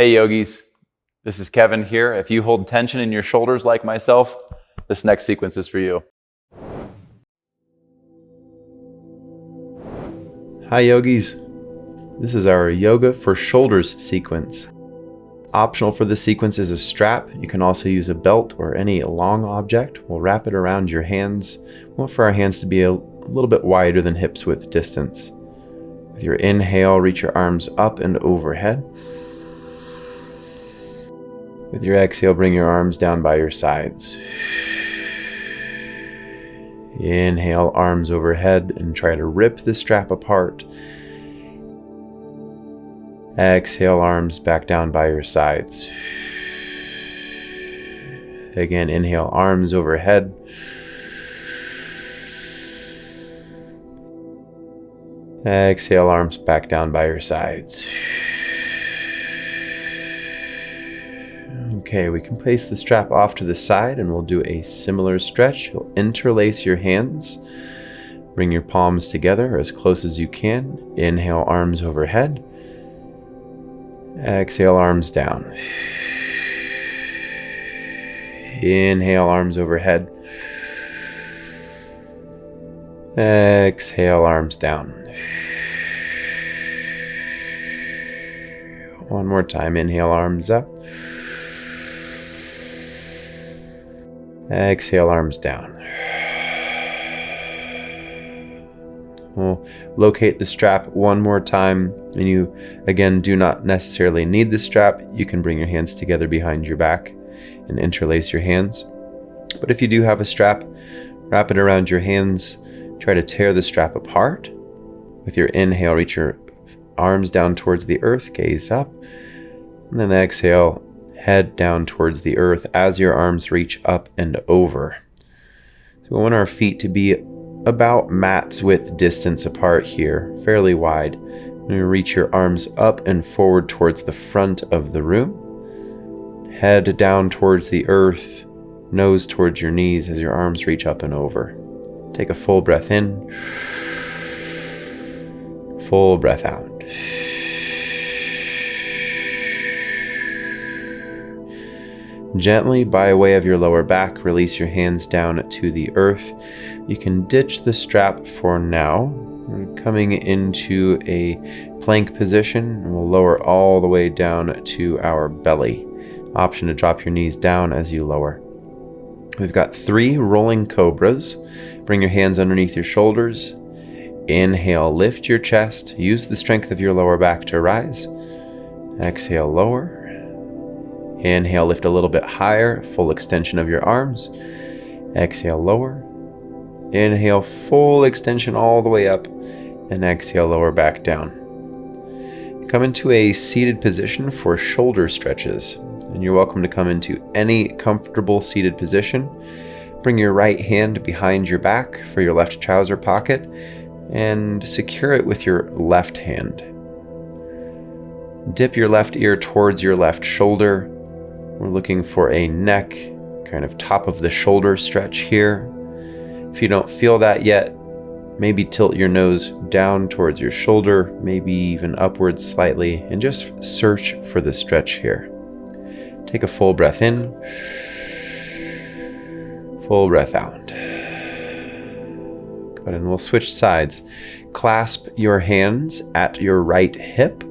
Hey yogis, this is Kevin here. If you hold tension in your shoulders like myself, this next sequence is for you. Hi yogis, this is our yoga for shoulders sequence. Optional for this sequence is a strap. You can also use a belt or any long object. We'll wrap it around your hands. We want for our hands to be a little bit wider than hips width distance. With your inhale, reach your arms up and overhead. With your exhale, bring your arms down by your sides. Inhale, arms overhead, and try to rip the strap apart. Exhale, arms back down by your sides. Again, inhale, arms overhead. Exhale, arms back down by your sides. Okay, we can place the strap off to the side and we'll do a similar stretch. You'll interlace your hands. Bring your palms together as close as you can. Inhale, arms overhead. Exhale, arms down. Inhale, arms overhead. Exhale, arms down. One more time. Inhale, arms up. Exhale, arms down. We'll locate the strap one more time, and you, again, do not necessarily need the strap. You can bring your hands together behind your back and interlace your hands. But if you do have a strap, wrap it around your hands. Try to tear the strap apart. With your inhale, reach your arms down towards the earth, gaze up, and then exhale, head down towards the earth as your arms reach up and over. So we want our feet to be about mat's width distance apart here, fairly wide. And you reach your arms up and forward towards the front of the room. Head down towards the earth, nose towards your knees as your arms reach up and over. Take a full breath in, full breath out. Gently, by way of your lower back, release your hands down to the earth. You can ditch the strap for now. We're coming into a plank position, and we'll lower all the way down to our belly. Option to drop your knees down as you lower. We've got 3 rolling cobras. Bring your hands underneath your shoulders. Inhale, lift your chest. Use the strength of your lower back to rise. Exhale, lower. Inhale, lift a little bit higher, full extension of your arms. Exhale, lower. Inhale, full extension all the way up, and exhale, lower back down. Come into a seated position for shoulder stretches, and you're welcome to come into any comfortable seated position. Bring your right hand behind your back for your left trouser pocket, and secure it with your left hand. Dip your left ear towards your left shoulder. We're looking for a neck, kind of top of the shoulder stretch here. If you don't feel that yet, maybe tilt your nose down towards your shoulder, maybe even upwards slightly, and just search for the stretch here. Take a full breath in, full breath out. Good, and we'll switch sides. Clasp your hands at your right hip,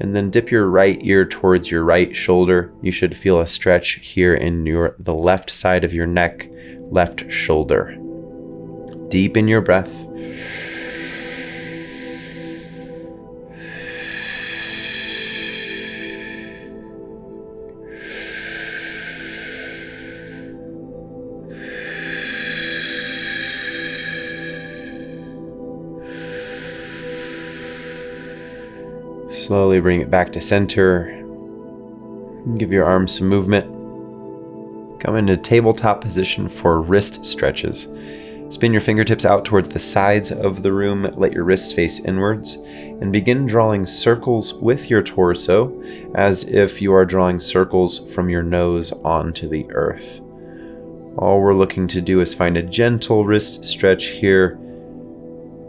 and then dip your right ear towards your right shoulder. You should feel a stretch here in the left side of your neck, left shoulder. Deepen your breath. Slowly bring it back to center. Give your arms some movement. Come into tabletop position for wrist stretches. Spin your fingertips out towards the sides of the room. Let your wrists face inwards. And begin drawing circles with your torso as if you are drawing circles from your nose onto the earth. All we're looking to do is find a gentle wrist stretch here.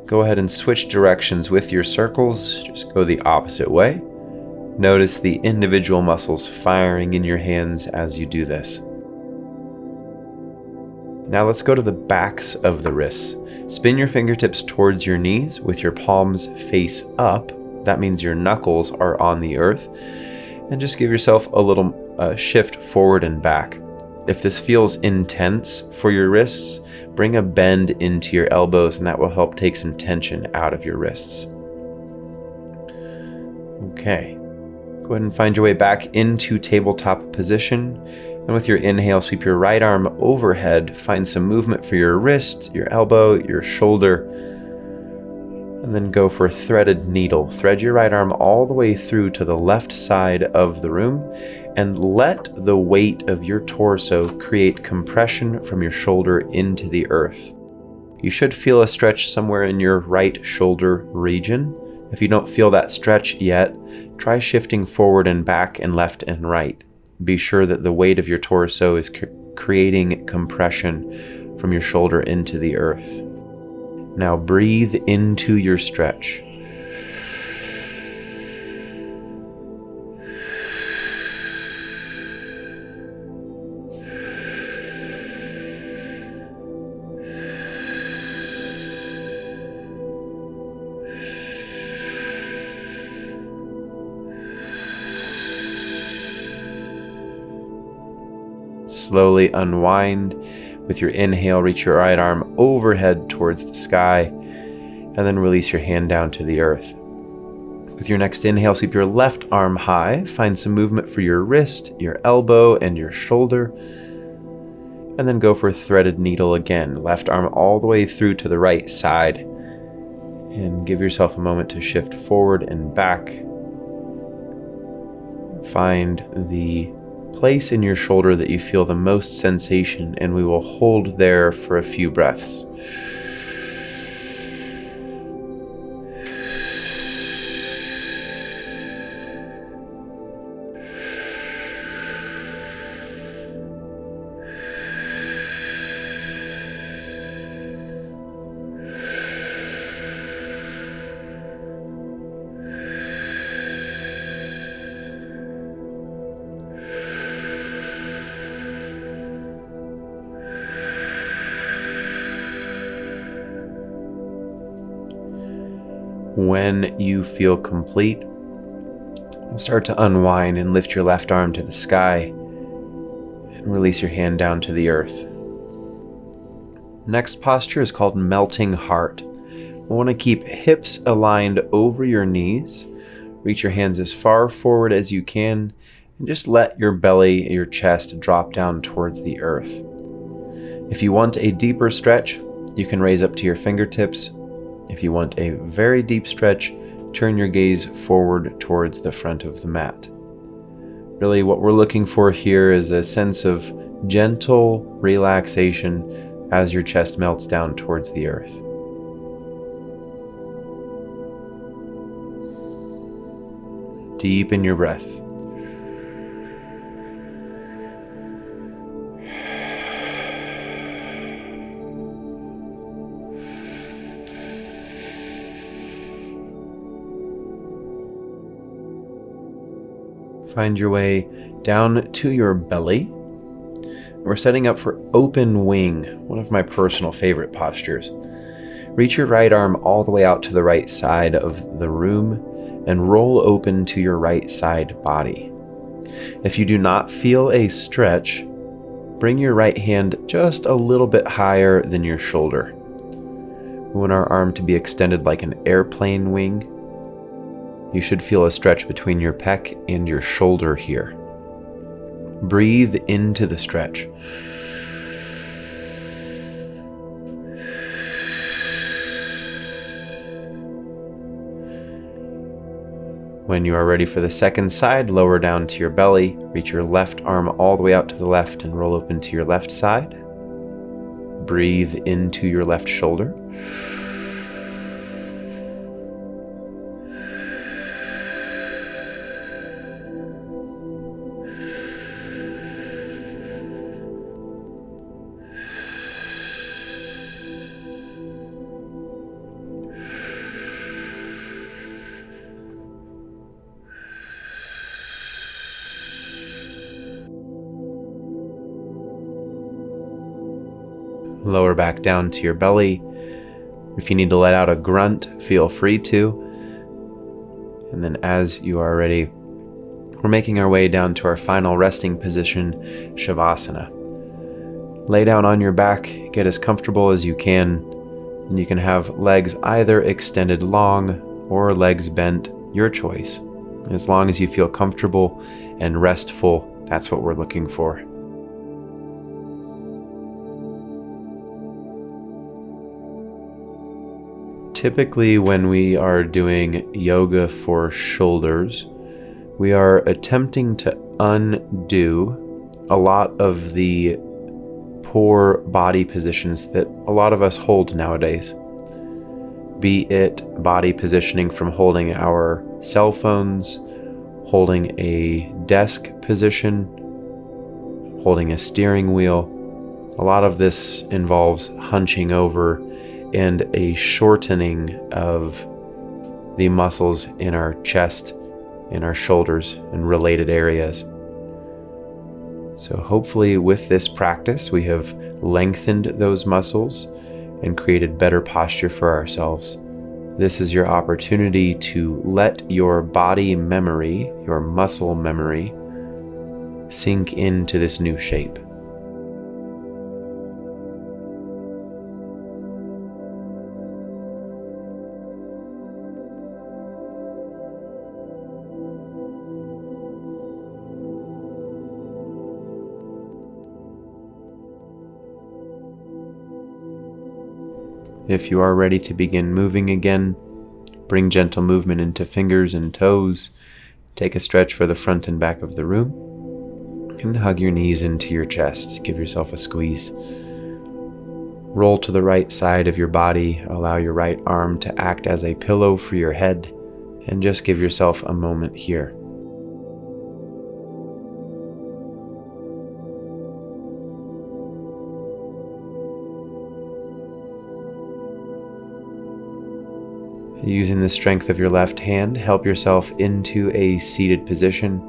Go ahead and switch directions with your circles. Just go the opposite way. Notice the individual muscles firing in your hands as you do this. Now let's go to the backs of the wrists. Spin your fingertips towards your knees with your palms face up. That means your knuckles are on the earth. And just give yourself a little shift forward and back. If this feels intense for your wrists, bring a bend into your elbows, and that will help take some tension out of your wrists. Okay. Go ahead and find your way back into tabletop position. And with your inhale, sweep your right arm overhead. Find some movement for your wrist, your elbow, your shoulder. And then go for a threaded needle. Thread your right arm all the way through to the left side of the room and let the weight of your torso create compression from your shoulder into the earth. You should feel a stretch somewhere in your right shoulder region. If you don't feel that stretch yet, try shifting forward and back and left and right. Be sure that the weight of your torso is creating compression from your shoulder into the earth. Now breathe into your stretch. Slowly unwind. With your inhale, reach your right arm overhead towards the sky, and then release your hand down to the earth. With your next inhale, sweep your left arm high. Find some movement for your wrist, your elbow, and your shoulder. And then go for a threaded needle again. Left arm all the way through to the right side. And give yourself a moment to shift forward and back. Find the place in your shoulder that you feel the most sensation, and we will hold there for a few breaths. When you feel complete, start to unwind and lift your left arm to the sky and release your hand down to the earth. Next posture is called melting heart. We want to keep hips aligned over your knees. Reach your hands as far forward as you can and just let your belly, your chest drop down towards the earth. If you want a deeper stretch, you can raise up to your fingertips. If you want a very deep stretch, turn your gaze forward towards the front of the mat. Really, what we're looking for here is a sense of gentle relaxation as your chest melts down towards the earth. Deepen your breath. Find your way down to your belly. We're setting up for open wing, one of my personal favorite postures. Reach your right arm all the way out to the right side of the room and roll open to your right side body. If you do not feel a stretch, bring your right hand just a little bit higher than your shoulder. We want our arm to be extended like an airplane wing. You should feel a stretch between your pec and your shoulder here. Breathe into the stretch. When you are ready for the second side, lower down to your belly, reach your left arm all the way out to the left and roll open to your left side. Breathe into your left shoulder. Lower back down to your belly. If you need to let out a grunt, feel free to. And then as you are ready, we're making our way down to our final resting position, Shavasana. Lay down on your back, get as comfortable as you can, and you can have legs either extended long or legs bent, your choice. As long as you feel comfortable and restful, that's what we're looking for. Typically, when we are doing yoga for shoulders, we are attempting to undo a lot of the poor body positions that a lot of us hold nowadays. Be it body positioning from holding our cell phones, holding a desk position, holding a steering wheel. A lot of this involves hunching over and a shortening of the muscles in our chest, in our shoulders, and related areas. So hopefully with this practice, we have lengthened those muscles and created better posture for ourselves. This is your opportunity to let your body memory, your muscle memory, sink into this new shape. If you are ready to begin moving again, bring gentle movement into fingers and toes. Take a stretch for the front and back of the room, and hug your knees into your chest. Give yourself a squeeze. Roll to the right side of your body. Allow your right arm to act as a pillow for your head, and just give yourself a moment here. Using the strength of your left hand, help yourself into a seated position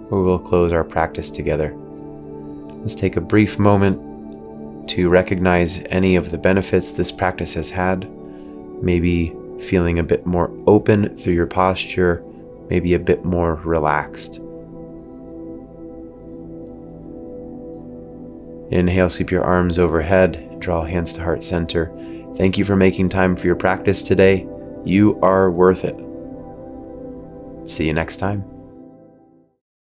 where we'll close our practice together. Let's take a brief moment to recognize any of the benefits this practice has had. Maybe feeling a bit more open through your posture, maybe a bit more relaxed. Inhale, sweep your arms overhead, draw hands to heart center. Thank you for making time for your practice today. You are worth it. See you next time.